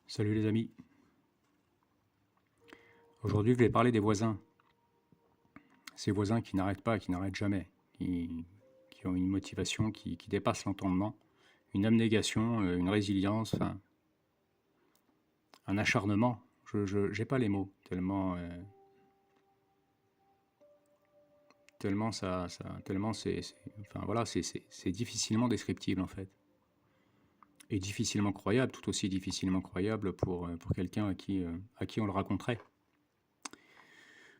Salut les amis. Aujourd'hui, je vais parler des voisins. Ces voisins qui n'arrêtent pas, qui n'arrêtent jamais, qui ont une motivation qui dépasse l'entendement, une abnégation, une résilience, enfin, un acharnement. Je n'ai pas les mots, tellement tellement enfin voilà, c'est difficilement descriptible en fait. Et difficilement croyable, tout aussi difficilement croyable pour quelqu'un à qui on le raconterait.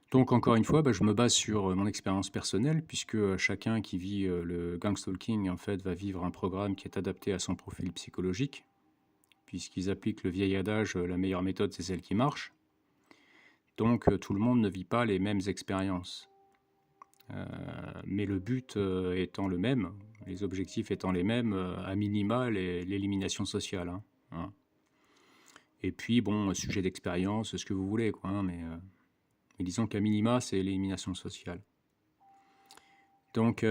Donc encore une fois, je me base sur mon expérience personnelle, puisque chacun qui vit le gangstalking en fait va vivre un programme qui est adapté à son profil psychologique, puisqu'ils appliquent le vieil adage la meilleure méthode c'est celle qui marche. Donc tout le monde ne vit pas les mêmes expériences. Mais le but étant le même, les objectifs étant les mêmes, à minima l'élimination sociale. Hein. Et puis bon, sujet d'expérience, ce que vous voulez, quoi, hein, mais disons qu'à minima c'est l'élimination sociale. Donc,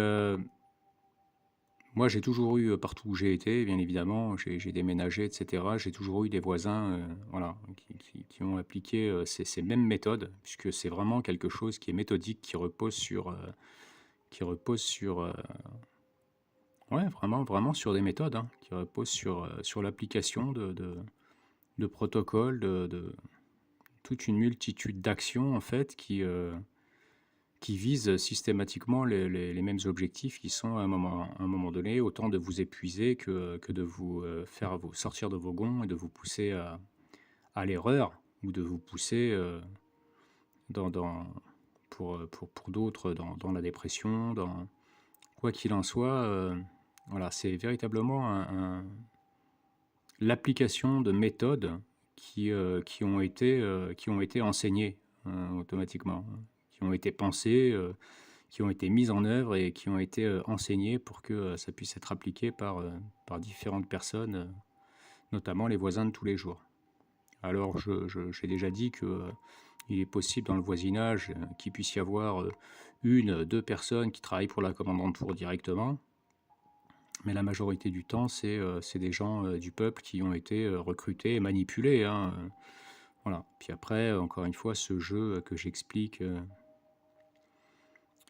moi, j'ai toujours eu, partout où j'ai été, bien évidemment, j'ai déménagé, etc. J'ai toujours eu des voisins, voilà, qui ont appliqué ces mêmes méthodes, puisque c'est vraiment quelque chose qui est méthodique, qui repose sur, ouais, vraiment sur des méthodes, hein, qui repose sur l'application de protocoles, de toute une multitude d'actions, en fait, qui visent systématiquement les mêmes objectifs qui sont à un moment donné, autant de vous épuiser que de vous faire sortir de vos gonds et de vous pousser à l'erreur ou de vous pousser dans, dans- pour d'autres dans la dépression, quoi qu'il en soit. Voilà, c'est véritablement l'application de méthodes qui ont été enseignées automatiquement, hein, qui ont été pensées, qui ont été mises en œuvre et qui ont été enseignées pour que ça puisse être appliqué par différentes personnes, notamment les voisins de tous les jours. Alors, j'ai déjà dit que il est possible dans le voisinage qu'il puisse y avoir une, deux personnes qui travaillent pour la commandanture directement, mais la majorité du temps, c'est des gens du peuple qui ont été recrutés et manipulés, hein, voilà. Puis après, encore une fois, ce jeu que j'explique,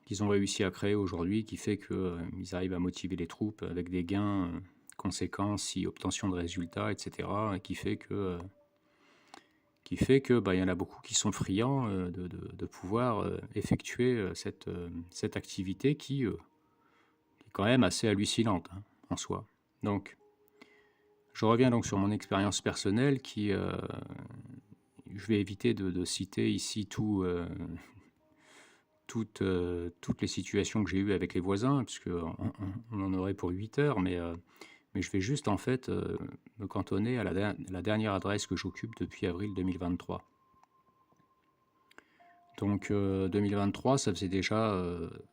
qu'ils ont réussi à créer aujourd'hui, qui fait qu'ils arrivent à motiver les troupes avec des gains conséquents, si obtention de résultats, etc. Et qui fait que il y en a beaucoup qui sont friands de pouvoir effectuer cette activité qui est quand même assez hallucinante, hein, en soi. Donc, je reviens donc sur mon expérience personnelle je vais éviter de citer ici toutes les situations que j'ai eues avec les voisins, puisque on en aurait pour 8 heures, mais je vais juste en fait me cantonner à la dernière adresse que j'occupe depuis avril 2023. Donc 2023, ça faisait déjà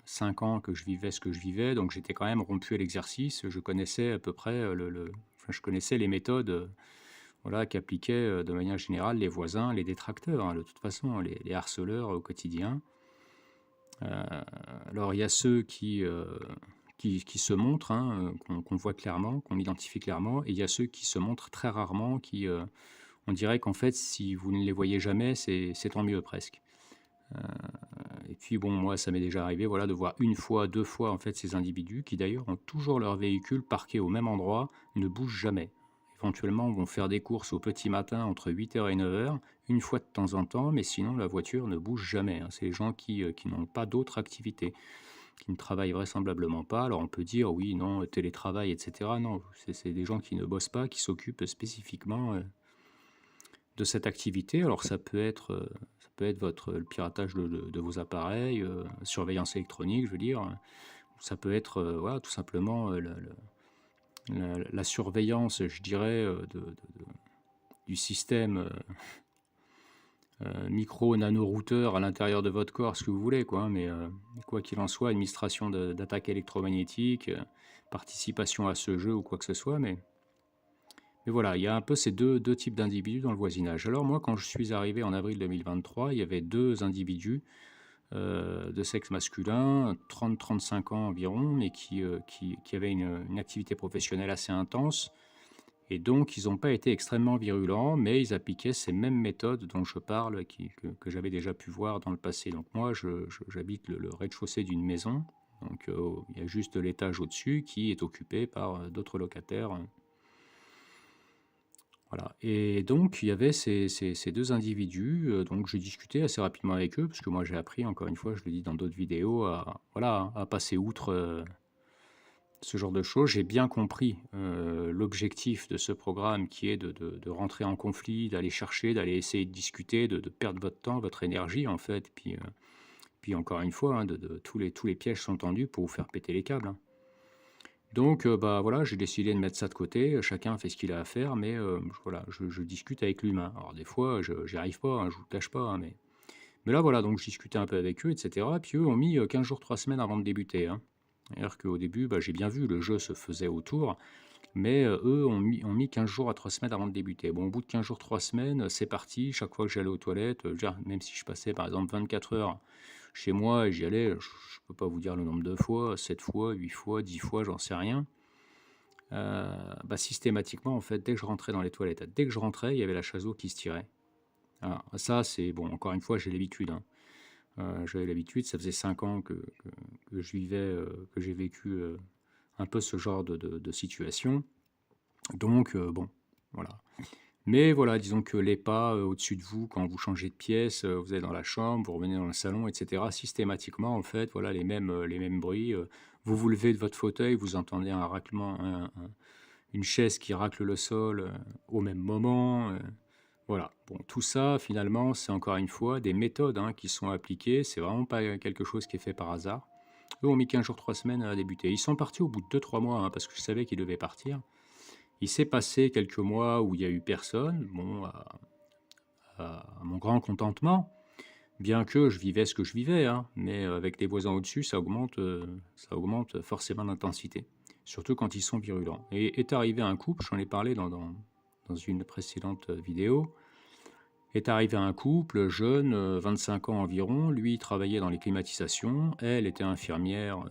5 ans que je vivais ce que je vivais, donc j'étais quand même rompu à l'exercice. Je connaissais à peu près enfin, je connaissais les méthodes voilà, qu'appliquaient de manière générale les voisins, les détracteurs, hein, de toute façon, les harceleurs au quotidien. Alors il y a ceux qui se montrent, hein, qu'on voit clairement, qu'on identifie clairement, et il y a ceux qui se montrent très rarement, on dirait qu'en fait, si vous ne les voyez jamais, c'est tant mieux presque. Et puis bon, moi, ça m'est déjà arrivé, voilà, de voir une fois, deux fois, en fait, ces individus qui d'ailleurs ont toujours leur véhicule parqué au même endroit, ne bougent jamais. Éventuellement, vont faire des courses au petit matin entre 8 h et 9 h, une fois de temps en temps, mais sinon, la voiture ne bouge jamais, hein. C'est les gens qui n'ont pas d'autre activité, qui ne travaillent vraisemblablement pas. Alors on peut dire, oui, non, télétravail, etc. Non, c'est des gens qui ne bossent pas, qui s'occupent spécifiquement de cette activité. Alors ça peut être le piratage de vos appareils, surveillance électronique, je veux dire. Ça peut être voilà, tout simplement la surveillance, je dirais, du système micro-nano-routeur à l'intérieur de votre corps, ce que vous voulez, quoi, hein, mais quoi qu'il en soit, administration d'attaques électromagnétiques, participation à ce jeu ou quoi que ce soit, mais voilà, il y a un peu ces deux types d'individus dans le voisinage. Alors moi, quand je suis arrivé en avril 2023, il y avait deux individus de sexe masculin, 30-35 ans environ, mais qui avaient une activité professionnelle assez intense, et donc ils ont pas été extrêmement virulents, mais ils appliquaient ces mêmes méthodes dont je parle que j'avais déjà pu voir dans le passé. Donc moi j'habite le rez-de-chaussée d'une maison, donc il y a juste l'étage au-dessus qui est occupé par, d'autres locataires, voilà, et donc il y avait ces 2 individus, donc j'ai discuté assez rapidement avec eux parce que moi j'ai appris, encore une fois, je le dis dans d'autres vidéos, à voilà, à passer outre, ce genre de choses. J'ai bien compris, l'objectif de ce programme qui est de rentrer en conflit, d'aller chercher, d'aller essayer de discuter, de perdre votre temps, votre énergie en fait, puis encore une fois, hein, de tous les pièges sont tendus pour vous faire péter les câbles, hein. Donc, bah, voilà, j'ai décidé de mettre ça de côté, chacun fait ce qu'il a à faire, mais, voilà, je discute avec l'humain. Alors des fois, je j'y arrive pas, hein, je vous le cache pas, hein, mais là, voilà, donc je discutais un peu avec eux et cetera, puis eux ont mis, 15 jours, 3 semaines avant de débuter, hein. C'est-à-dire qu'au début, bah, j'ai bien vu, le jeu se faisait autour, mais, eux ont mis 15 jours à 3 semaines avant de débuter. Bon, au bout de 15 jours, 3 semaines, c'est parti. Chaque fois que j'allais aux toilettes, je veux dire, même si je passais, par exemple, 24 heures chez moi et j'y allais, je peux pas vous dire le nombre de fois, 7 fois, 8 fois, 10 fois, j'en sais rien. Bah, systématiquement, en fait, dès que je rentrais dans les toilettes, dès que je rentrais, il y avait la chasse d'eau qui se tirait. Alors ça, c'est bon, encore une fois, j'ai l'habitude, hein. J'avais l'habitude, ça faisait 5 ans que je vivais, que j'ai vécu, un peu ce genre de situation. Donc bon, voilà. Mais voilà, disons que les pas, au-dessus de vous, quand vous changez de pièce, vous allez dans la chambre, vous revenez dans le salon et cetera, systématiquement, en fait, voilà les mêmes bruits, vous vous levez de votre fauteuil, vous entendez un raclement, une chaise qui racle le sol, au même moment, voilà. Bon, tout ça, finalement, c'est encore une fois des méthodes, hein, qui sont appliquées. C'est vraiment pas, quelque chose qui est fait par hasard. Eux ont mis 15 jours, 3 semaines à débuter. Ils sont partis au bout de 2-3 mois, hein, parce que je savais qu'ils devaient partir. Il s'est passé quelques mois où il y a eu personne, bon, à mon grand contentement, bien que je vivais ce que je vivais, hein, mais avec les voisins au-dessus, ça augmente forcément l'intensité, surtout quand ils sont virulents. Et est arrivé un couple, j'en ai parlé dans une précédente vidéo, est arrivé un couple jeune, 25 ans environ. Lui, il travaillait dans les climatisations, elle était infirmière,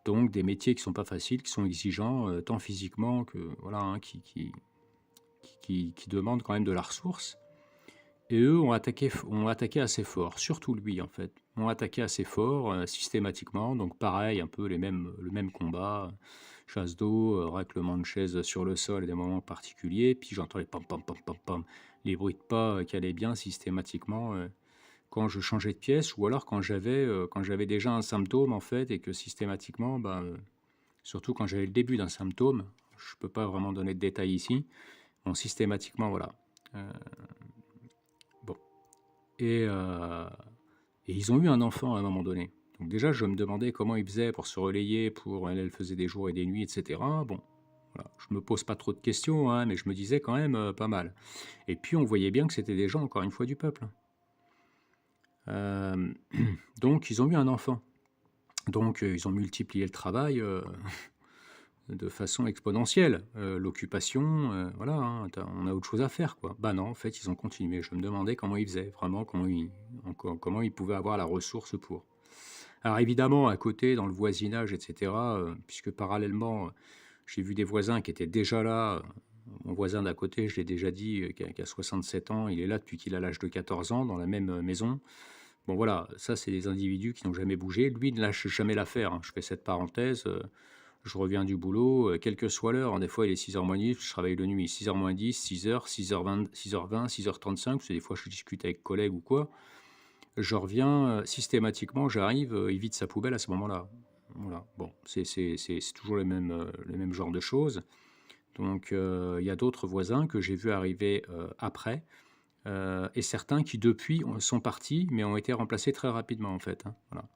donc des métiers qui sont pas faciles, qui sont exigeants, tant physiquement que voilà, hein, qui demandent quand même de la ressource. Et eux ont attaqué assez fort, surtout lui en fait, ont attaqué assez fort, systématiquement. Donc pareil, un peu le même combat, chasse d'eau, raclement de chaises sur le sol à des moments particuliers, puis j'entends les pam pam pam pam pam, les bruits de pas, qui allaient bien systématiquement, quand je changeais de pièce ou alors quand j'avais déjà un symptôme en fait et que systématiquement, bah, surtout quand j'avais le début d'un symptôme, je peux pas vraiment donner de détails ici, bon systématiquement voilà, heu, bon. Et ils ont eu un enfant à un moment donné. Donc déjà, je me demandais comment ils faisaient pour se relayer, elle faisait des jours et des nuits, et cetera. Bon, voilà, je me pose pas trop de questions, hein, mais je me disais quand même, pas mal. Et puis on voyait bien que c'était des gens, encore une fois, du peuple, hein. Donc ils ont eu un enfant. Donc ils ont multiplié le travail, de façon exponentielle. L'occupation, voilà, hein, on a autre chose à faire, quoi. Bah non, en fait, ils ont continué. Je me demandais comment ils faisaient, vraiment, comment ils pouvaient avoir la ressource pour. Alors évidemment, à côté, dans le voisinage, et cetera, puisque parallèlement, j'ai vu des voisins qui étaient déjà là. Mon voisin d'à côté, je l'ai déjà dit, qui a 67 ans, il est là depuis qu'il a l'âge de 14 ans, dans la même, maison. Bon voilà, ça, c'est des individus qui n'ont jamais bougé. Lui ne lâche jamais l'affaire, hein. Je fais cette parenthèse, je reviens du boulot, quelle que soit l'heure, hein, des fois il est 6 heures moins 10, je travaille de nuit, 6 heures moins 10, 6 heures, 6h20, 6h20, 6h35, parce que des fois je discute avec collègues ou quoi. Je reviens, systématiquement, j'arrive, il vide sa poubelle à ce moment-là. Voilà, bon, c'est toujours les mêmes genres de choses. Donc il y a d'autres voisins que j'ai vus arriver, après, et certains qui depuis sont partis, mais ont été remplacés très rapidement en fait, hein, voilà.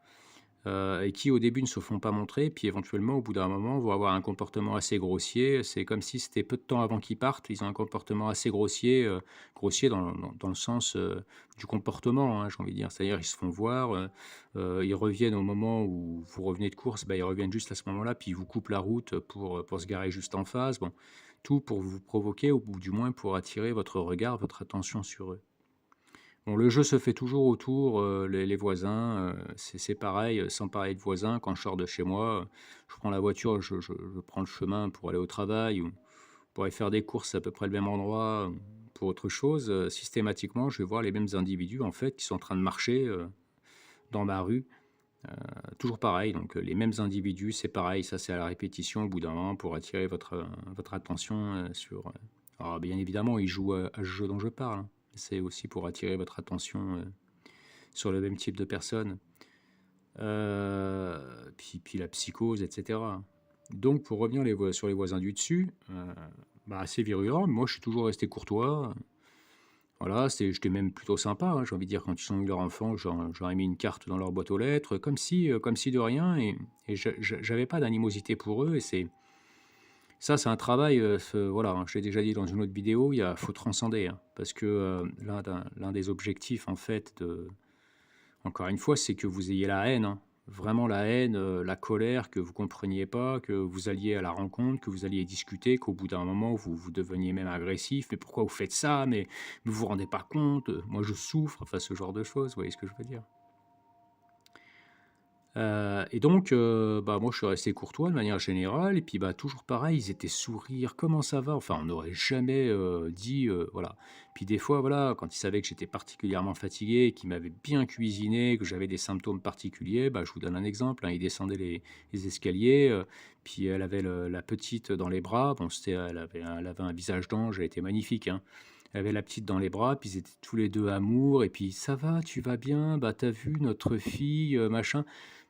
Et qui au début ne se font pas montrer, puis éventuellement au bout d'un moment vont avoir un comportement assez grossier. C'est comme si c'était peu de temps avant qu'ils partent, ils ont un comportement assez grossier, grossier dans le sens, du comportement, hein, j'ai envie de dire. C'est-à-dire ils se font voir, ils reviennent au moment où vous revenez de course, bah, ils reviennent juste à ce moment-là, puis ils vous coupent la route pour se garer juste en face. Bon, tout pour vous provoquer ou du moins pour attirer votre regard, votre attention sur eux. Bon, le jeu se fait toujours autour, les voisins, c'est pareil, sans parler de voisins, quand je sors de chez moi, je prends la voiture, je prends le chemin pour aller au travail ou pour aller faire des courses à peu près le même endroit, pour autre chose, systématiquement, je vais voir les mêmes individus, en fait, qui sont en train de marcher, dans ma rue. Toujours pareil, donc les mêmes individus, c'est pareil, ça c'est à la répétition au bout d'un moment pour attirer votre attention, alors bien évidemment, ils jouent à ce jeu dont je parle, hein. C'est aussi pour attirer votre attention, sur le même type de personnes. Puis la psychose, et cetera. Donc pour revenir sur les voisins du dessus, bah, assez virulent. Moi, je suis toujours resté courtois, voilà, j'étais même plutôt sympa, hein, j'ai envie de dire, quand ils ont eu leur enfant, j'aurais mis une carte dans leur boîte aux lettres, comme si de rien, et j'avais pas d'animosité pour eux, et c'est un travail, voilà, hein, je l'ai déjà dit dans une autre vidéo, faut transcender, hein, parce que l'un des objectifs, en fait, encore une fois, c'est que vous ayez la haine, hein. Vraiment la haine, la colère, que vous compreniez pas, que vous alliez à la rencontre, que vous alliez discuter, qu'au bout d'un moment, vous deveniez même agressif. «Mais pourquoi vous faites ça? Mais vous vous rendez pas compte, moi je souffre», enfin ce genre de choses, vous voyez ce que je veux dire? Et donc, bah, moi, je suis resté courtois de manière générale, et puis, bah, toujours pareil, ils étaient sourire: «Comment ça va?» Enfin, on n'aurait jamais, dit, voilà. Puis des fois, voilà, quand ils savaient que j'étais particulièrement fatigué, qu'ils m'avaient bien cuisiné, que j'avais des symptômes particuliers, bah, je vous donne un exemple, hein, ils descendaient les escaliers, puis elle avait la petite dans les bras. Bon, elle avait un visage d'ange, elle était magnifique, hein. Elle avait la petite dans les bras, puis ils étaient tous les 2 amour, et puis: «Ça va, tu vas bien? Bah, tu vu notre fille?» Machin.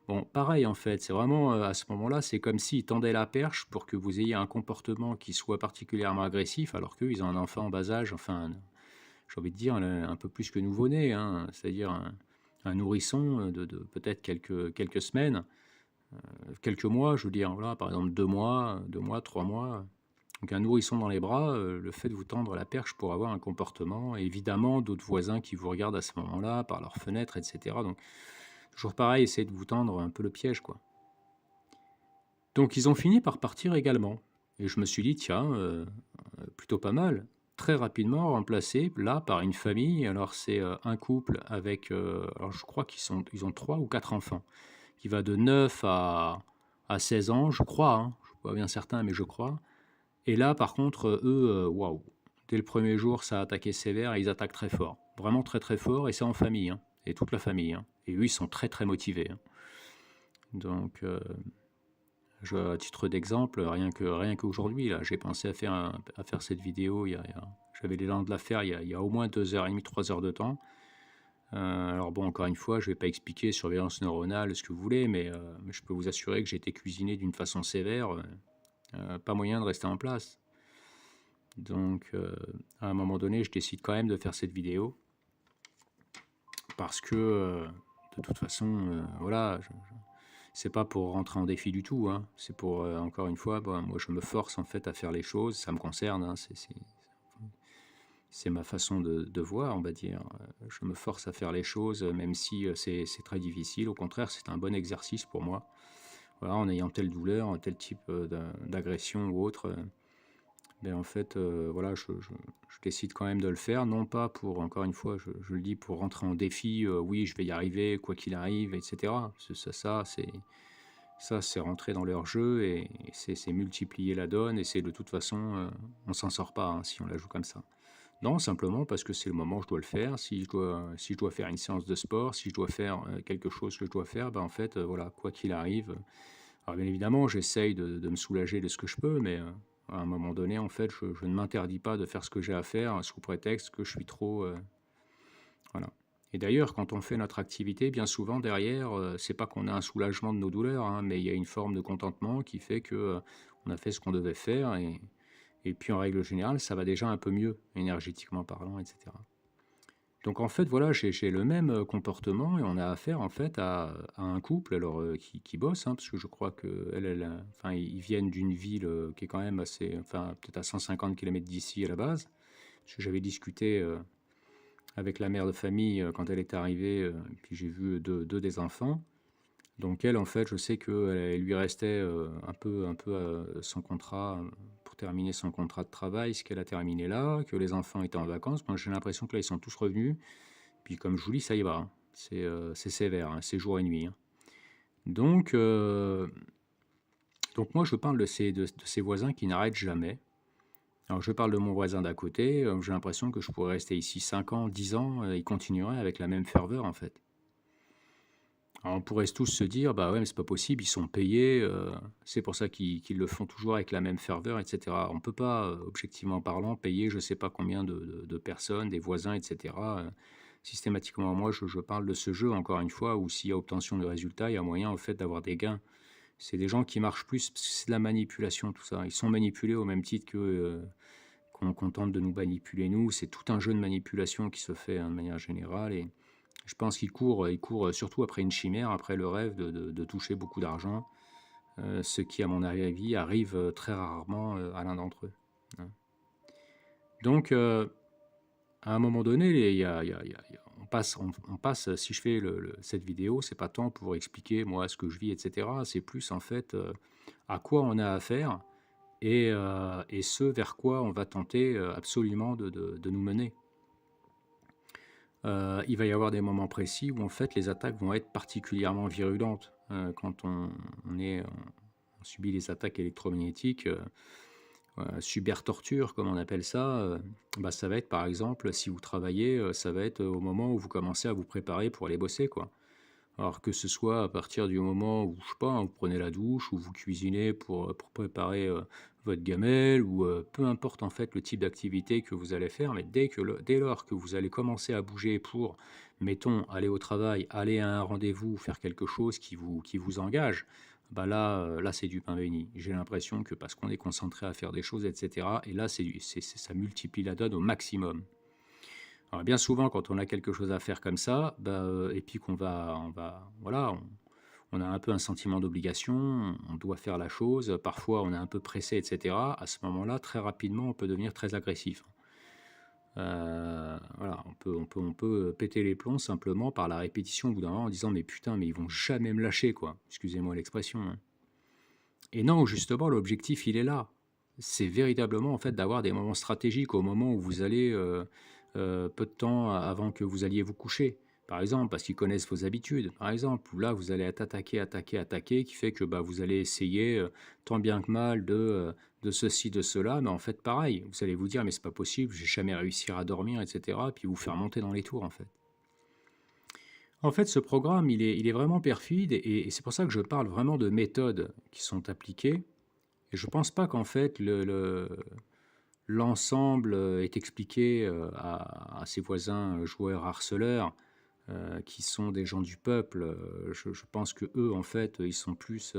Bon, pareil en fait, c'est vraiment, à ce moment-là, c'est comme s'ils tendaient la perche pour que vous ayez un comportement qui soit particulièrement agressif, alors qu'eux, ils ont un enfant en bas âge, enfin, j'ai envie de dire, un peu plus que nouveau-né, hein, c'est-à-dire un nourrisson, de peut-être quelques semaines, quelques mois, je veux dire, voilà, par exemple 2 mois, 3 mois. Donc un nourrisson dans les bras, le fait de vous tendre la perche pour avoir un comportement, et évidemment d'autres voisins qui vous regardent à ce moment-là par leurs fenêtres, et cetera. Donc toujours pareil, essayer de vous tendre un peu le piège, quoi. Donc ils ont fini par partir également, et je me suis dit: «Tiens, plutôt pas mal». Très rapidement remplacé là par une famille. Alors c'est, un couple avec, alors je crois ils ont 3 ou 4 enfants, qui va de 9 à 16 ans, je crois, hein. Je suis pas bien certain, mais je crois. Et là par contre, eux, waouh! Dès le premier jour, ça a attaqué sévère, et ils attaquent très fort. Vraiment très, très fort, et c'est en famille, hein, et toute la famille, hein, et eux, ils sont très, très motivés, hein. Donc à titre d'exemple, rien qu'aujourd'hui, là, j'ai pensé à faire cette vidéo, j'avais l'élan de la faire il y a au moins 2 heures et demie, 3 heures de temps. Alors bon, encore une fois, je vais pas expliquer surveillance neuronale, ce que vous voulez, mais je peux vous assurer que j'ai été cuisiné d'une façon sévère, pas moyen de rester en place. Donc à un moment donné, je décide quand même de faire cette vidéo parce que, de toute façon, voilà, c'est pas pour rentrer en défi du tout, hein. C'est pour, encore une fois, bah, moi je me force en fait à faire les choses, ça me concerne, hein, c'est ma façon de voir, on va dire. Je me force à faire les choses, même si, c'est très difficile. Au contraire, c'est un bon exercice pour moi. Voilà, en ayant telle douleur, tel type, d'agression ou autre, beh, en fait, voilà, je décide quand même de le faire, non pas pour, encore une fois, je le dis, pour rentrer en défi, oui, je vais y arriver quoi qu'il arrive, et cetera. C'est rentrer dans leur jeu, et c'est multiplier la donne, et c'est de toute façon, on s'en sort pas, hein, si on la joue comme ça. Non, simplement parce que c'est le moment où je dois le faire. Si je dois faire une séance de sport, si je dois faire, quelque chose que je dois faire, bah, en fait, voilà, quoi qu'il arrive, alors bien évidemment, j'essaye de me soulager de ce que je peux, mais, à un moment donné, en fait, je ne m'interdis pas de faire ce que j'ai à faire, sous prétexte que je suis trop, voilà. Et d'ailleurs, quand on fait notre activité, bien souvent derrière, c'est pas qu'on a un soulagement de nos douleurs, hein, mais il y a une forme de contentement qui fait que, on a fait ce qu'on devait faire, et puis en règle générale, ça va déjà un peu mieux, énergétiquement parlant, et cetera. Donc en fait, voilà, j'ai le même, comportement, et on a affaire en fait à un couple, alors, qui bosse, hein, parce que je crois qu'elle, enfin, ils viennent d'une ville, qui est quand même assez, enfin, peut-être à 150 kilomètres d'ici à la base. Parce que j'avais discuté, avec la mère de famille, quand elle est arrivée, puis j'ai vu 2 des enfants. Donc elle, en fait, je sais qu'il lui restait, un peu, son contrat, pour terminer son contrat de travail, ce qu'elle a terminé là, que les enfants étaient en vacances. Moi, j'ai l'impression que là, ils sont tous revenus. Puis comme je vous dis, ça y va, hein. C'est sévère, hein, c'est jour et nuit, hein. Donc donc moi, je parle de ces voisins qui n'arrêtent jamais. Alors je parle de mon voisin d'à côté, j'ai l'impression que je pourrais rester ici 5 ans, 10 ans, il continuerait avec la même ferveur, en fait. Alors on pourrait tous se dire: «Bah, ouais, mais c'est pas possible, ils sont payés, c'est pour ça qu'ils le font toujours avec la même ferveur» et cetera. On peut pas, objectivement parlant, payer je sais pas combien de personnes, des voisins et cetera, systématiquement. Moi, je parle de ce jeu, encore une fois, où s'il y a obtention de résultats, il y a moyen, en fait, d'avoir des gains. C'est des gens qui marchent plus parce que c'est de la manipulation, tout ça. Ils sont manipulés au même titre que, qu'on tente de nous manipuler nous. C'est tout un jeu de manipulation qui se fait, hein, de manière générale et je pense qu'ils courent surtout après une chimère, après le rêve de toucher beaucoup d'argent, ce qui, à mon avis, arrive, très rarement, à l'un d'entre eux, hein. Donc à un moment donné, il y a on passe, si je fais cette vidéo, c'est pas tant pour expliquer moi ce que je vis et cetera, c'est plus en fait, à quoi on a affaire et ce vers quoi on va tenter, absolument de nous mener. Il va y avoir des moments précis où en fait les attaques vont être particulièrement virulentes. Quand on subit les attaques électromagnétiques, cybertorture comme on appelle ça, bah, ça va être par exemple si vous travaillez, ça va être au moment où vous commencez à vous préparer pour aller bosser, quoi. Alors que ce soit à partir du moment où, je sais pas, hein, vous prenez la douche ou vous cuisinez pour préparer, votre gamelle ou, peu importe en fait le type d'activité que vous allez faire, mais dès lors que vous allez commencer à bouger pour, mettons, aller au travail, aller à un rendez-vous, faire quelque chose qui vous engage, bah là c'est du pain béni. J'ai l'impression que parce qu'on est concentré à faire des choses et cetera et là c'est du c'est ça multiplie la donne au maximum. Alors bien souvent, quand on a quelque chose à faire comme ça, bah, et puis qu'on va on va voilà, on a un peu un sentiment d'obligation, on doit faire la chose, parfois on est un peu pressé et cetera. À ce moment-là, très rapidement, on peut devenir très agressif. Voilà, on peut péter les plombs simplement par la répétition au bout d'un moment en disant: «Mais putain, mais ils vont jamais me lâcher quoi». Excusez-moi l'expression, hein. Et non, justement, l'objectif, il est là. C'est véritablement, en fait, d'avoir des moments stratégiques au moment où vous allez, peu de temps avant que vous alliez vous coucher. Par exemple, parce qu'ils connaissent vos habitudes, par exemple, où là, vous allez être attaqué, attaqué, attaqué, qui fait que, bah, vous allez essayer, tant bien que mal de ceci, de cela, mais en fait, pareil, vous allez vous dire: «Mais c'est pas possible, je vais jamais réussir à dormir» et cetera, puis vous faire monter dans les tours, en fait. En fait, ce programme, il est vraiment perfide et c'est pour ça que je parle vraiment de méthodes qui sont appliquées et je pense pas qu'en fait l'ensemble, est expliqué, à ses voisins, joueurs harceleurs, qui sont des gens du peuple, je pense que eux en fait, ils sont plus,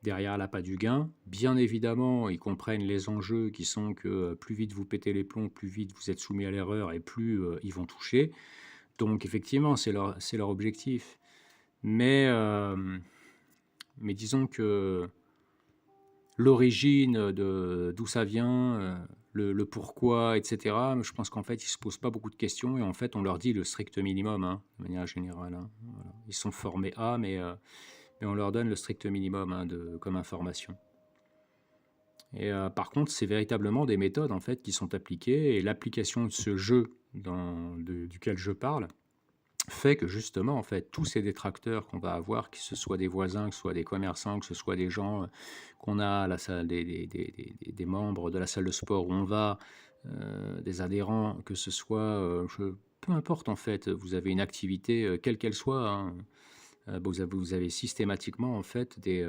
derrière l'appât du gain. Bien évidemment, ils comprennent les enjeux qui sont que, plus vite vous pétez les plombs, plus vite vous êtes soumis à l'erreur et plus, ils vont toucher. Donc effectivement, c'est leur objectif. Mais, mais disons que l'origine de d'où ça vient, le pourquoi et cetera, je pense qu'en fait, ils se posent pas beaucoup de questions et en fait, on leur dit le strict minimum, hein, de manière générale, hein, voilà. Ils sont formés à, mais on leur donne le strict minimum, hein, comme information et par contre, c'est véritablement des méthodes, en fait, qui sont appliquées et l'application de ce jeu duquel je parle fait que justement, en fait, tous ces détracteurs qu'on va avoir, que ce soit des voisins, que ce soit des commerçants, que ce soit des gens qu'on a à la salle, des membres de la salle de sport où on va, des adhérents, que ce soit, peu importe en fait, vous avez une activité, quelle qu'elle soit, hein, bah, vous avez systématiquement en fait des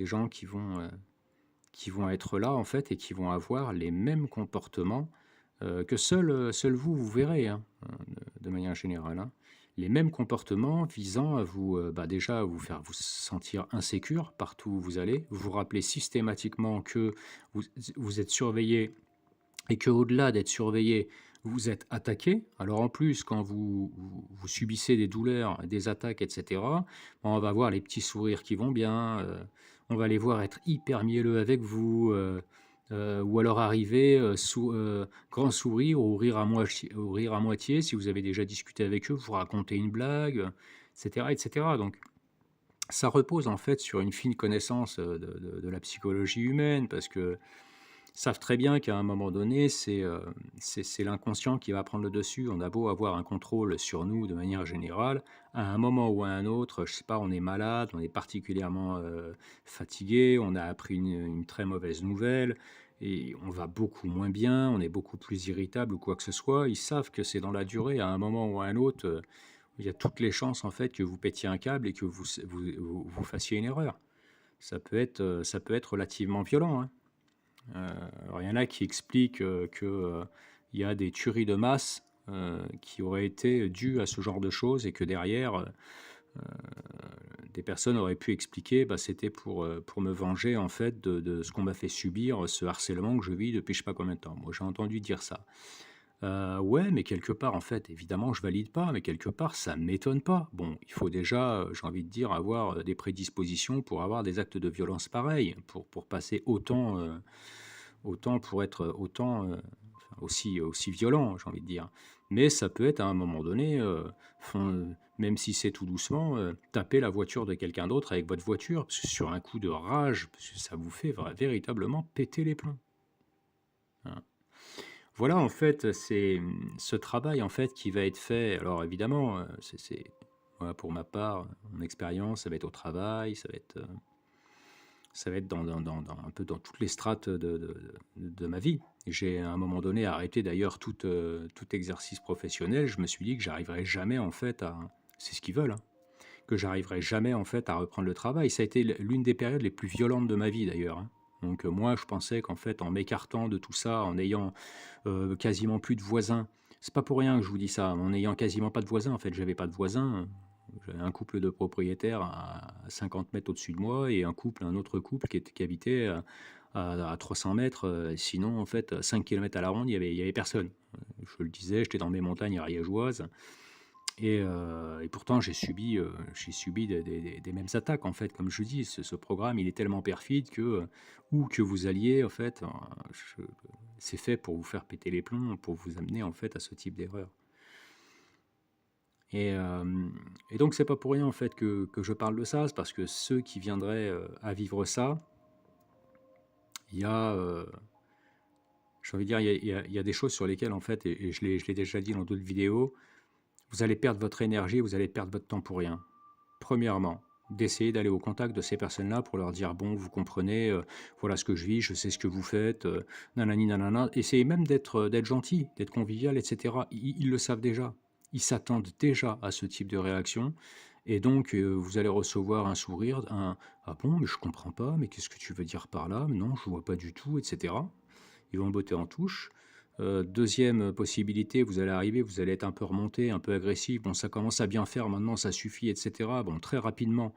gens qui vont être là en fait et qui vont avoir les mêmes comportements que seul vous, vous verrez, hein, de manière générale, hein. Les mêmes comportements visant à vous, bah, déjà à vous faire vous sentir insécure partout où vous allez. Vous vous rappelez systématiquement que vous vous êtes surveillé et qu'au-delà d'être surveillé, vous êtes attaqué. Alors en plus, quand vous subissez des douleurs, des attaques et cetera, on va voir les petits sourires qui vont bien, on va les voir être hyper mielleux avec vous, ou alors arriver, grand sourire ou rire à moitié si vous avez déjà discuté avec eux, vous racontez une blague, et cetera et cetera. Donc ça repose en fait sur une fine connaissance, de la psychologie humaine parce que savent très bien qu'à un moment donné, c'est l'inconscient qui va prendre le dessus. On a beau avoir un contrôle sur nous de manière générale, à un moment ou à un autre, je sais pas, on est malade, on est particulièrement, fatigué, on a appris une très mauvaise nouvelle et on va beaucoup moins bien, on est beaucoup plus irritable ou quoi que ce soit. Ils savent que c'est dans la durée, à un moment ou à un autre, il y a toutes les chances en fait que vous pétiez un câble et que vous fassiez une erreur. Ça peut être relativement violent, hein. Alors il y en a qui expliquent, il y a des tueries de masse, qui auraient été dues à ce genre de choses et que derrière, des personnes auraient pu expliquer, bah, c'était pour me venger en fait de ce qu'on m'a fait subir, ce harcèlement que je vis depuis je sais pas combien de temps. Moi, j'ai entendu dire ça. Ouais, mais quelque part, en fait, évidemment, je valide pas, mais quelque part, ça m'étonne pas. Bon, il faut déjà, j'ai envie de dire, avoir, des prédispositions pour avoir des actes de violence pareils, pour passer autant pour être, enfin, aussi violent, j'ai envie de dire. Mais ça peut être à un moment donné, même si c'est tout doucement, taper la voiture de quelqu'un d'autre avec votre voiture, parce que sur un coup de rage, parce que ça vous fait véritablement péter les plombs, hein. Voilà, en fait, c'est, ce travail, en fait, qui va être fait. Alors évidemment, voilà, pour ma part, mon expérience, ça va être au travail, ça va être un peu dans toutes les strates de ma vie. J'ai, à un moment donné, arrêté d'ailleurs tout exercice professionnel. Je me suis dit que j'arriverais jamais, en fait, à c'est ce qu'ils veulent, hein, que j'arriverais jamais, en fait, à reprendre le travail. Ça a été l'une des périodes les plus violentes de ma vie, d'ailleurs, hein. Donc, moi, je pensais qu'en fait, en m'écartant de tout ça, en ayant quasiment plus de voisins. C'est pas pour rien que je vous dis ça. En n'ayant quasiment pas de voisins, en fait, j'avais pas de voisins. J'avais un couple de propriétaires à 50 mètres au-dessus de moi et un autre couple qui habitait à 300 mètres. Sinon, en fait, 5 kilomètres à la ronde, il y avait personne. Je le disais, j'étais dans mes montagnes ariégeoises. Et pourtant, j'ai subi des mêmes attaques, en fait. Comme je dis, ce programme, il est tellement perfide que, où que vous alliez, en fait, je- c'est fait pour vous faire péter les plombs, pour vous amener, en fait, à ce type d'erreur. Et donc, c'est pas pour rien, en fait, que je parle de ça. C'est parce que ceux qui viendraient à vivre ça, il y a, j'ai envie de dire, il y a des choses sur lesquelles, en fait, et je l'ai déjà dit dans d'autres vidéos, vous allez perdre votre énergie, vous allez perdre votre temps pour rien. Premièrement, d'essayer d'aller au contact de ces personnes-là pour leur dire: «Bon, vous comprenez, voilà ce que je vis, je sais ce que vous faites, nanani nanana». Essayez même d'être gentil, d'être convivial et cetera. Ils le savent déjà. Ils s'attendent déjà à ce type de réaction et donc vous allez recevoir un sourire, un: «Ah bon, mais je comprends pas, mais qu'est-ce que tu veux dire par là? Mais non, je vois pas du tout» et cetera. Ils vont botter en touche. 2e possibilité, vous allez arriver, vous allez être un peu remonté, un peu agressif. Bon, ça commence à bien faire maintenant, ça suffit, et cetera. Bon, très rapidement,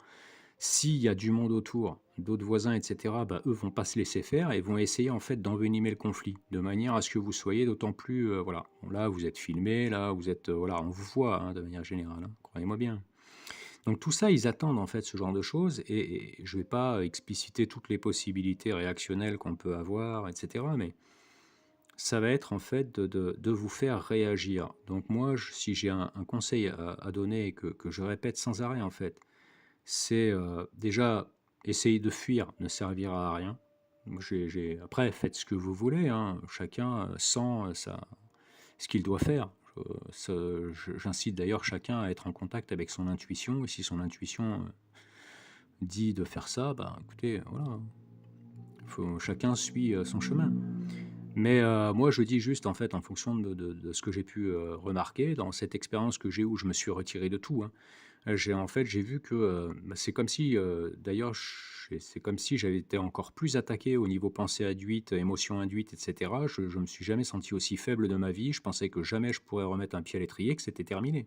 s'il y a du monde autour, d'autres voisins, et cetera, bah, eux vont pas se laisser faire et vont essayer en fait d'envenimer le conflit, de manière à ce que vous soyez d'autant plus, voilà. Bon, là, vous êtes filmé, là, vous êtes, voilà, on vous voit hein, de manière générale, hein, croyez-moi bien. Donc tout ça, ils attendent en fait ce genre de choses et je vais pas expliciter toutes les possibilités réactionnelles qu'on peut avoir, et cetera, mais ça va être en fait de vous faire réagir. Donc moi, si j'ai un conseil à donner et que je répète sans arrêt en fait, c'est déjà essayer de fuir ne servira à rien. Après, faites ce que vous voulez, hein, chacun sent ce qu'il doit faire. J'incite d'ailleurs chacun à être en contact avec son intuition, et si son intuition dit de faire ça, bah écoutez, voilà, hein, chacun suit son chemin. Mais moi, je dis juste, en fait, en fonction de ce que j'ai pu remarquer dans cette expérience que j'ai où je me suis retiré de tout, hein. En fait, j'ai vu que bah, c'est comme si, d'ailleurs, c'est comme si j'avais été encore plus attaqué au niveau pensée induite, émotion induite, etc. Je ne me suis jamais senti aussi faible de ma vie. Je pensais que jamais je pourrais remettre un pied à l'étrier, que c'était terminé.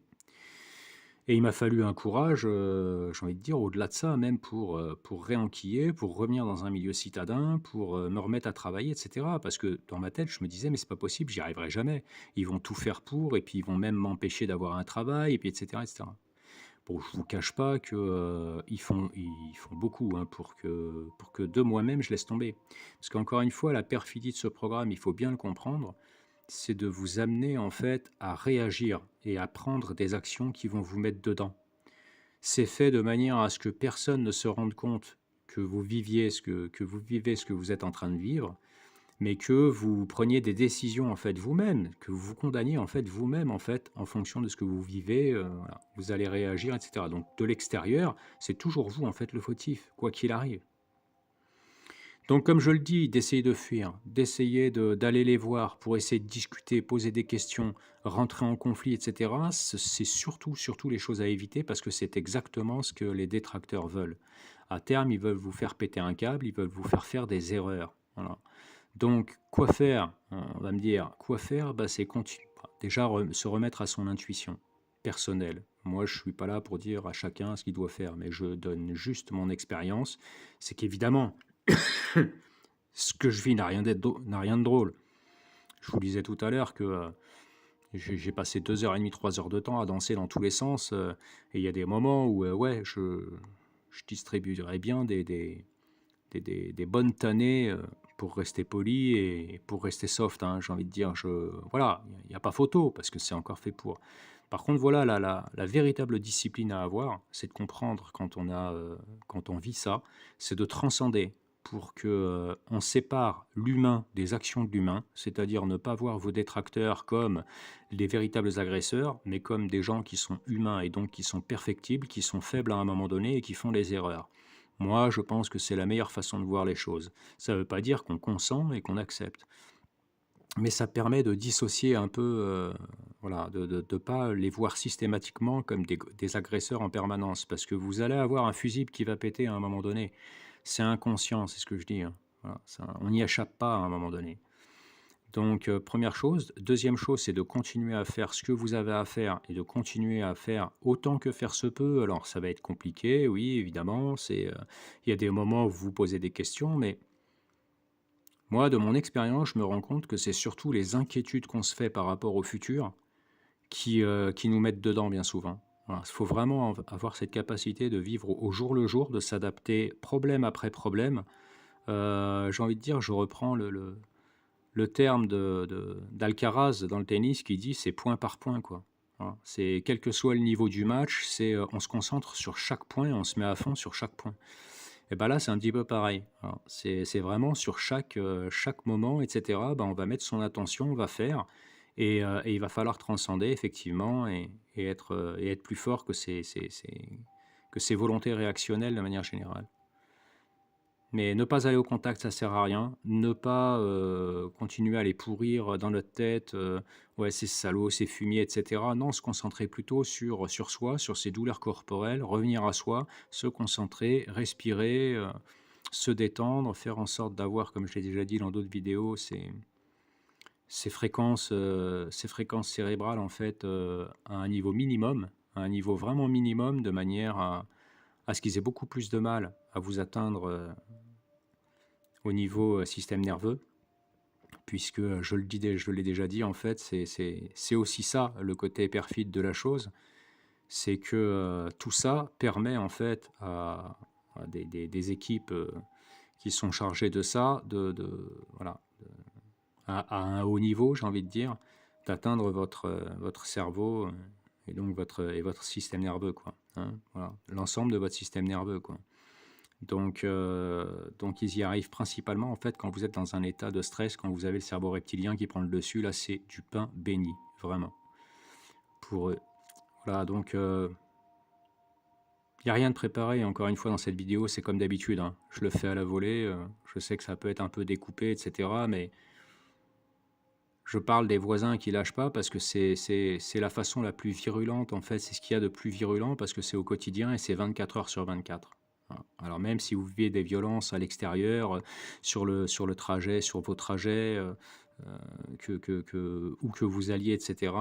Et il m'a fallu un courage, j'ai envie de dire, au-delà de ça, même pour réenquiller, pour revenir dans un milieu citadin, pour, me remettre à travailler et cetera. Parce que dans ma tête, je me disais: «Mais c'est pas possible, j'y arriverai jamais. Ils vont tout faire pour et puis ils vont même m'empêcher d'avoir un travail» et puis et cetera et cetera. Bon, je vous cache pas que, ils font beaucoup, hein, pour que de moi-même je laisse tomber. Parce qu'encore une fois, la perfidie de ce programme, il faut bien le comprendre, c'est de vous amener en fait à réagir et à prendre des actions qui vont vous mettre dedans. C'est fait de manière à ce que personne ne se rende compte que vous viviez que vous vivez ce que vous êtes en train de vivre, mais que vous preniez des décisions en fait vous-même, que vous vous condamniez en fait vous-même en fait en fonction de ce que vous vivez, voilà. Vous allez réagir, et cetera. Donc de l'extérieur, c'est toujours vous en fait le fautif, quoi qu'il arrive. Donc comme je le dis, d'essayer de fuir, d'essayer d'aller les voir pour essayer de discuter, poser des questions, rentrer en conflit, et cetera, c'est surtout les choses à éviter parce que c'est exactement ce que les détracteurs veulent. À terme, ils veulent vous faire péter un câble, ils veulent vous faire des erreurs. Voilà. Donc quoi faire? On va me dire, quoi faire? Bah, c'est déjà se remettre à son intuition personnelle. Moi, je suis pas là pour dire à chacun ce qu'il doit faire, mais je donne juste mon expérience. C'est qu'évidemment, ce que je vis n'a rien de drôle. Je vous disais tout à l'heure que j'ai passé 2 heures et demie, 3 heures de temps à danser dans tous les sens, et il y a des moments où ouais, je distribuerais bien des bonnes tannées pour rester poli et pour rester soft, hein, j'ai envie de dire. Voilà, il n'y a pas photo parce que c'est encore fait pour. Par contre, voilà, la véritable discipline à avoir, c'est de comprendre quand on vit ça, c'est de transcender pour que on sépare l'humain des actions de l'humain, c'est-à-dire ne pas voir vos détracteurs comme les véritables agresseurs, mais comme des gens qui sont humains et donc qui sont perfectibles, qui sont faibles à un moment donné et qui font des erreurs. Moi, je pense que c'est la meilleure façon de voir les choses. Ça ne veut pas dire qu'on consent et qu'on accepte, mais ça permet de dissocier un peu, voilà, de ne pas les voir systématiquement comme des agresseurs en permanence, parce que vous allez avoir un fusible qui va péter à un moment donné. C'est inconscient, c'est ce que je dis, hein. Voilà, on n'y échappe pas à un moment donné. Donc, première chose. Deuxième chose, c'est de continuer à faire ce que vous avez à faire et de continuer à faire autant que faire se peut. Alors, ça va être compliqué, oui, évidemment. Il y a des moments où vous vous posez des questions, mais moi, de mon expérience, je me rends compte que c'est surtout les inquiétudes qu'on se fait par rapport au futur qui nous mettent dedans bien souvent. Voilà, il faut vraiment avoir cette capacité de vivre au jour le jour, de s'adapter problème après problème. J'ai envie de dire, je reprends le terme d'Alcaraz dans le tennis qui dit c'est point par point, quoi. Voilà. C'est quel que soit le niveau du match, on se concentre sur chaque point, on se met à fond sur chaque point. Et ben là, c'est un petit peu pareil. Voilà. C'est vraiment sur chaque moment, etc. Ben, on va mettre son attention, on va faire, et il va falloir transcender effectivement et être plus fort que que ces volontés réactionnelles de manière générale. Mais ne pas aller au contact, ça sert à rien. Ne pas continuer à les pourrir dans notre tête. Ouais, c'est salaud, c'est fumier, etc. Non, se concentrer plutôt sur soi, sur ses douleurs corporelles, revenir à soi, se concentrer, respirer, se détendre, faire en sorte d'avoir, comme je l'ai déjà dit dans d'autres vidéos, ces fréquences cérébrales en fait à un niveau minimum, à un niveau vraiment minimum, de manière à ce qu'ils aient beaucoup plus de mal à vous atteindre au niveau système nerveux, puisque je l'ai déjà dit, en fait, c'est aussi ça le côté perfide de la chose, c'est que tout ça permet en fait à des équipes qui sont chargées de ça, voilà, à un haut niveau, j'ai envie de dire, d'atteindre votre cerveau et donc votre système nerveux, quoi, hein, voilà, l'ensemble de votre système nerveux, quoi. Donc ils y arrivent principalement en fait quand vous êtes dans un état de stress, quand vous avez le cerveau reptilien qui prend le dessus, là c'est du pain béni, vraiment, pour eux. Voilà, donc il n'y a rien de préparé, encore une fois, dans cette vidéo, c'est comme d'habitude, hein. Je le fais à la volée, je sais que ça peut être un peu découpé, etc. Mais je parle des voisins qui lâchent pas parce que c'est la façon la plus virulente, en fait, c'est ce qu'il y a de plus virulent parce que c'est au quotidien et c'est 24 heures sur 24. Voilà. Alors même si vous vivez des violences à l'extérieur, sur le trajet, sur vos trajets, où que vous alliez, etc.,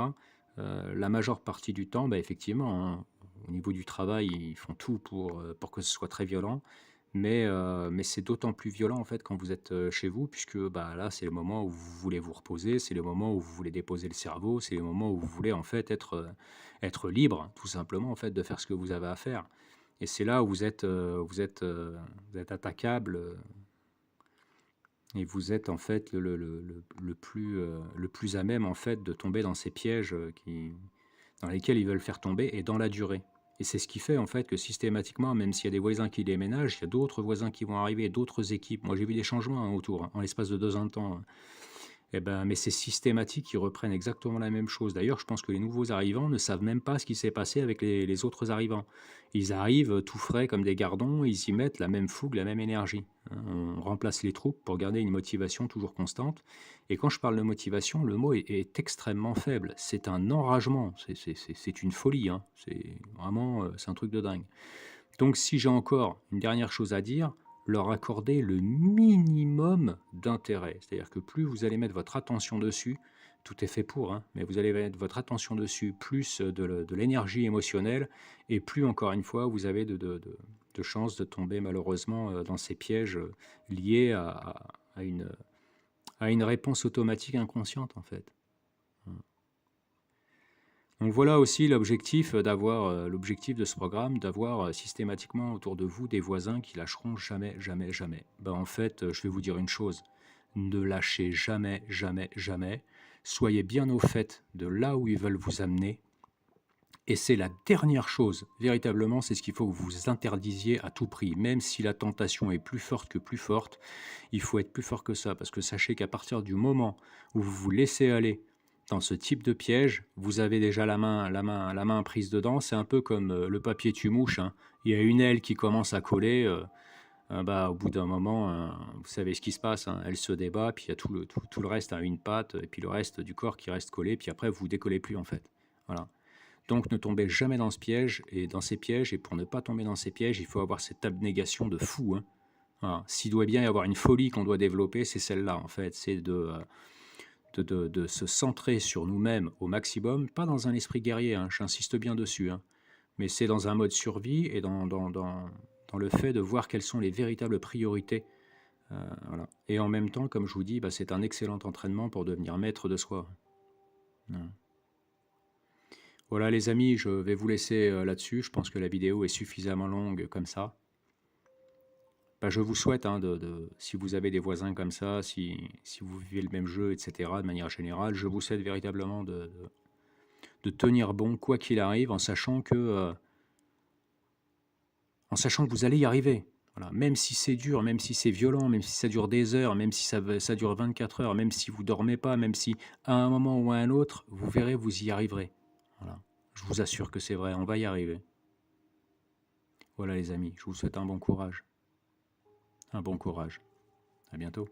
la majeure partie du temps, bah, effectivement, hein, au niveau du travail, ils font tout pour que ce soit très violent. Mais c'est d'autant plus violent en fait quand vous êtes chez vous, puisque bah, là, c'est le moment où vous voulez vous reposer, c'est le moment où vous voulez déposer le cerveau, c'est le moment où vous voulez en fait être libre, tout simplement, en fait, de faire ce que vous avez à faire. Et c'est là où vous êtes attaquable, et vous êtes en fait le plus à même en fait de tomber dans ces pièges dans lesquels ils veulent faire tomber et dans la durée. Et c'est ce qui fait en fait que systématiquement, même s'il y a des voisins qui déménagent, il y a d'autres voisins qui vont arriver, d'autres équipes. Moi, j'ai vu des changements, hein, autour, hein, en l'espace de 2 ans de temps, hein. Eh ben, mais c'est systématique, ils reprennent exactement la même chose. D'ailleurs, je pense que les nouveaux arrivants ne savent même pas ce qui s'est passé avec les autres arrivants. Ils arrivent tout frais comme des gardons, ils y mettent la même fougue, la même énergie, hein. On remplace les troupes pour garder une motivation toujours constante. Et quand je parle de motivation, le mot est extrêmement faible. C'est un enragement, c'est une folie, hein. C'est vraiment, c'est un truc de dingue. Donc si j'ai encore une dernière chose à dire, leur accorder le minimum d'intérêt. C'est-à-dire que plus vous allez mettre votre attention dessus, tout est fait pour, hein, mais vous allez mettre votre attention dessus, plus de l'énergie émotionnelle, et plus, encore une fois, vous avez de chances de tomber malheureusement dans ces pièges liés à une réponse automatique inconsciente, en fait. Donc voilà aussi l'objectif l'objectif de ce programme, d'avoir systématiquement autour de vous des voisins qui lâcheront jamais, jamais, jamais. Ben, en fait, je vais vous dire une chose, ne lâchez jamais, jamais, jamais. Soyez bien au fait de là où ils veulent vous amener. Et c'est la dernière chose, véritablement, c'est ce qu'il faut que vous interdisiez à tout prix. Même si la tentation est plus forte que plus forte, il faut être plus fort que ça. Parce que sachez qu'à partir du moment où vous vous laissez aller dans ce type de piège, vous avez déjà la main prise dedans. C'est un peu comme le papier tue-mouche, hein. Il y a une aile qui commence à coller. Bah, au bout d'un moment, vous savez ce qui se passe, hein. Elle se débat, puis il y a tout le reste à une patte, et puis le reste du corps qui reste collé, puis après, vous ne décollez plus, en fait. Voilà. Donc ne tombez jamais dans ce piège et dans ces pièges, et pour ne pas tomber dans ces pièges, il faut avoir cette abnégation de fou, hein. Voilà. S'il doit bien y avoir une folie qu'on doit développer, c'est celle-là, en fait. C'est de se centrer sur nous-mêmes au maximum, pas dans un esprit guerrier, hein, j'insiste bien dessus, hein, mais c'est dans un mode survie et dans le fait de voir quelles sont les véritables priorités. Voilà. Et en même temps, comme je vous dis, bah, c'est un excellent entraînement pour devenir maître de soi. Voilà. Voilà les amis, je vais vous laisser là-dessus. Je pense que la vidéo est suffisamment longue comme ça. Bah, je vous souhaite, hein, si vous avez des voisins comme ça, si vous vivez le même jeu, etc., de manière générale, je vous souhaite véritablement de tenir bon, quoi qu'il arrive, en sachant que vous allez y arriver. Voilà. Même si c'est dur, même si c'est violent, même si ça dure des heures, même si ça dure 24 heures, même si vous ne dormez pas, même si à un moment ou à un autre, vous verrez, vous y arriverez. Voilà. Je vous assure que c'est vrai, on va y arriver. Voilà les amis, je vous souhaite un bon courage. Un bon courage. À bientôt.